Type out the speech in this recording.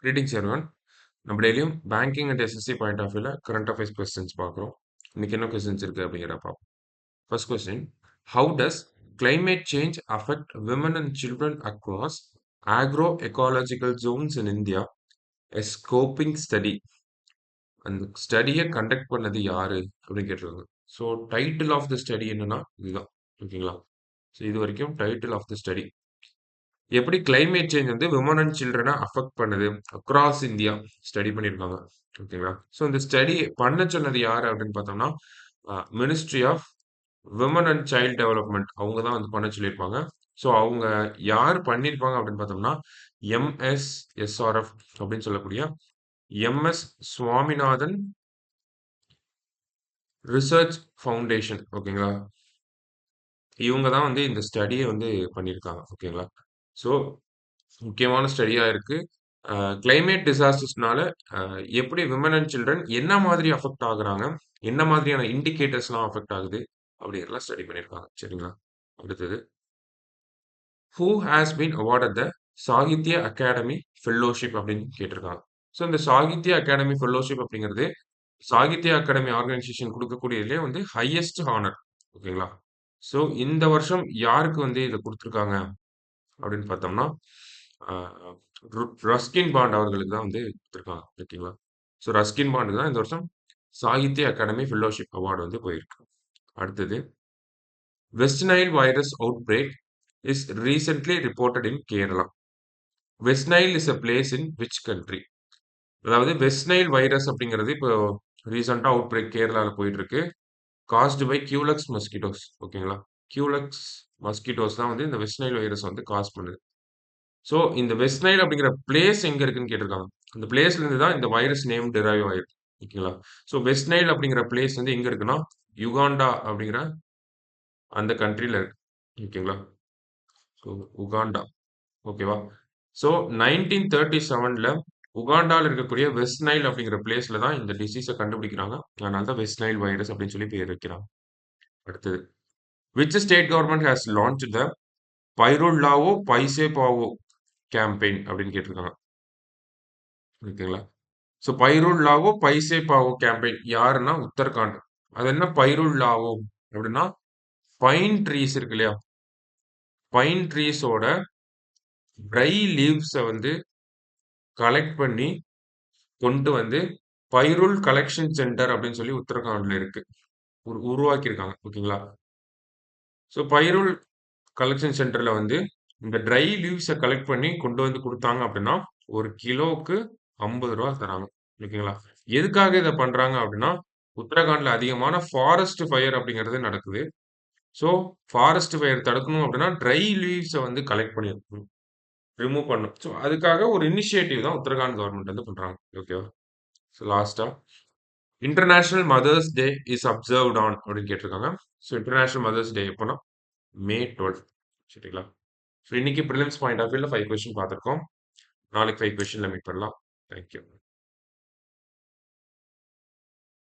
Greetings everyone. நம்ம டெய்லியும் banking and SSC point of வியூல கரண்ட் அஃபேர்ஸ் கொஸ்டின்ஸ் பார்க்குறோம். இன்னைக்கு என்ன கொஸ்டின்ஸ் இருக்கு அப்படிங்கிற பார்ப்போம். First question, how does climate change affect women and children across agro ecological zones in India? A scoping study. அந்த ஸ்டடியை கண்டக்ட் பண்ணது யாரு அப்படின்னு கேட்டிருக்காங்க. So title of the study என்னன்னா இதுதான். ஓகேங்களா? ஸோ இது வரைக்கும் டைட்டில் ஆஃப் த ஸ்டடி எப்படி கிளைமேட் சேஞ்ச் வந்து விமன் அண்ட் சில்ட்ரனை அஃபெக்ட் பண்ணுது அக்ராஸ் இந்தியா ஸ்டடி பண்ணியிருக்காங்க. ஓகேங்களா? ஸோ இந்த ஸ்டடி பண்ண சொன்னது யார் அப்படின்னு பார்த்தோம்னா ministry of women and child development அவங்க தான் வந்து பண்ண சொல்லியிருப்பாங்க. ஸோ அவங்க யார் பண்ணியிருப்பாங்க அப்படின்னு பார்த்தோம்னா எம்எஸ்எஸ்ஆர்எஃப் அப்படின்னு சொல்லக்கூடிய எம்எஸ் சுவாமிநாதன் ரிசர்ச் ஃபவுண்டேஷன். ஓகேங்களா? இவங்க தான் வந்து இந்த ஸ்டடியை வந்து பண்ணியிருக்காங்க. ஓகேங்களா? ஸோ முக்கியமான ஸ்டடியா இருக்கு. கிளைமேட் டிசாஸ்டர்ஸ்னால எப்படி விமன் அண்ட் சில்ட்ரன் என்ன மாதிரி அஃபெக்ட் ஆகுறாங்க, என்ன மாதிரியான இண்டிகேட்டர்ஸ்லாம் அஃபெக்ட் ஆகுது அப்படிங்கிறதெல்லாம் ஸ்டடி பண்ணியிருக்காங்க. சரிங்களா? அடுத்தது, who has been awarded the Sahitya Akademi fellowship அப்படின்னு கேட்டிருக்காங்க. ஸோ இந்த சாகித்ய அகாடமி ஃபெல்லோஷிப் அப்படிங்கிறது சாகித்ய அகாடமி ஆர்கனைசேஷன் கொடுக்கக்கூடியதுலேயே வந்து ஹையஸ்ட் ஹானர். ஓகேங்களா? ஸோ இந்த வருஷம் யாருக்கு வந்து இதை கொடுத்துருக்காங்க அப்படின்னு பார்த்தோம்னா ரஸ்கின் பாண்ட் அவர்களுக்கு தான் வந்து கொடுத்துருக்காங்க. ஓகேங்களா? ஸோ ரஸ்கின் பாண்டுக்கு தான் இந்த வருஷம் சாகித்ய அகாடமி ஃபெல்லோஷிப் அவார்டு வந்து போயிருக்கு. அடுத்தது, West Nile virus outbreak is recently reported in Kerala. West Nile is a place in which country? அதாவது வெஸ்ட் நைல் வைரஸ் அப்படிங்கிறது இப்போ ரீசெண்டாக அவுட் பிரேக் கேரளாவில் போயிட்டு இருக்கு. Caused by Culex mosquitoes. ஓகேங்களா? கியூலக்ஸ் மஸ்கிட்டோஸ் தான் வந்து இந்த வெஸ்ட் நைல் வைரஸ் வந்து காஸ் பண்ணுது. ஸோ இந்த வெஸ்ட் நைல் அப்படிங்கிற பிளேஸ் எங்க இருக்குன்னு கேட்டிருக்காங்க. அந்த பிளேஸ்ல இருந்து தான் இந்த வைரஸ் நேம் டிரைவ் ஆயிருக்கு. ஓகேங்களா? ஸோ வெஸ்ட் நைல் அப்படிங்கிற பிளேஸ் வந்து எங்க இருக்குன்னா யுகாண்டா அப்படிங்கிற அந்த கண்ட்ரில இருக்கு. ஓகேங்களா? So Uganda. ஓகேவா? ஸோ 1937ல உகாண்டால இருக்கக்கூடிய வெஸ்ட் நைல் அப்படிங்கிற பிளேஸ்ல தான் இந்த டிசீஸை கண்டுபிடிக்கிறாங்க. அதனால தான் வெஸ்ட் நைல் வைரஸ் அப்படின்னு சொல்லி பேர் வைக்கிறாங்க. அடுத்தது, which state government has launch the பைரோல்லாவோ பைசேபாவோ கேம்பெயின் அப்படின்னு கேட்டிருக்காங்க. ஓகேங்களா? ஸோ பைருல் லாவோ பைசே பாவோ கேம்பெயின் யாருன்னா உத்தரகாண்ட். அது என்ன பைருல் லாவோ அப்படின்னா பைன் ட்ரீஸ் இருக்கு இல்லையா? பைன் ட்ரீஸோட ட்ரை லீவ்ஸை வந்து கலெக்ட் பண்ணி கொண்டு வந்து பைருல் கலெக்ஷன் சென்டர் அப்படின்னு சொல்லி உத்தரகாண்ட்ல இருக்கு. உருவாக்கியிருக்காங்க. ஓகேங்களா? ஸோ பைருல் கலெக்ஷன் சென்டர்ல வந்து இந்த ட்ரை லீவ்ஸை கலெக்ட் பண்ணி கொண்டு வந்து கொடுத்தாங்க அப்படின்னா ஒரு கிலோவுக்கு 50 ரூபா தராங்க. ஓகேங்களா? எதுக்காக இதை பண்றாங்க அப்படின்னா உத்தரகாண்ட்ல அதிகமான ஃபாரஸ்ட் ஃபயர் அப்படிங்கிறது நடக்குது. ஸோ ஃபாரஸ்ட் ஃபயர் தடுக்கணும் அப்படின்னா ட்ரை லீவ்ஸை வந்து கலெக்ட் பண்ணி ரிமூவ் பண்ணும். ஸோ அதுக்காக ஒரு இனிஷியேட்டிவ் தான் உத்தரகாண்ட் கவர்மெண்ட் வந்து பண்றாங்க. ஓகேவா? ஸோ லாஸ்டா, International Mother's Day is observed on அப்படின்னு கேட்டிருக்காங்க. ஸோ இன்டர்நேஷனல் மதர்ஸ் டே எப்போனா மே 12. சரிங்களா? ஸோ இன்னைக்கு ப்ரிலிம்ஸ் பாயிண்ட் ஆஃப் வியூல 5 கொஸ்டின் பார்த்துருக்கோம். நாளைக்கு 5 கொஸ்டின்ல மீட் பண்ணலாம். தேங்க்யூ.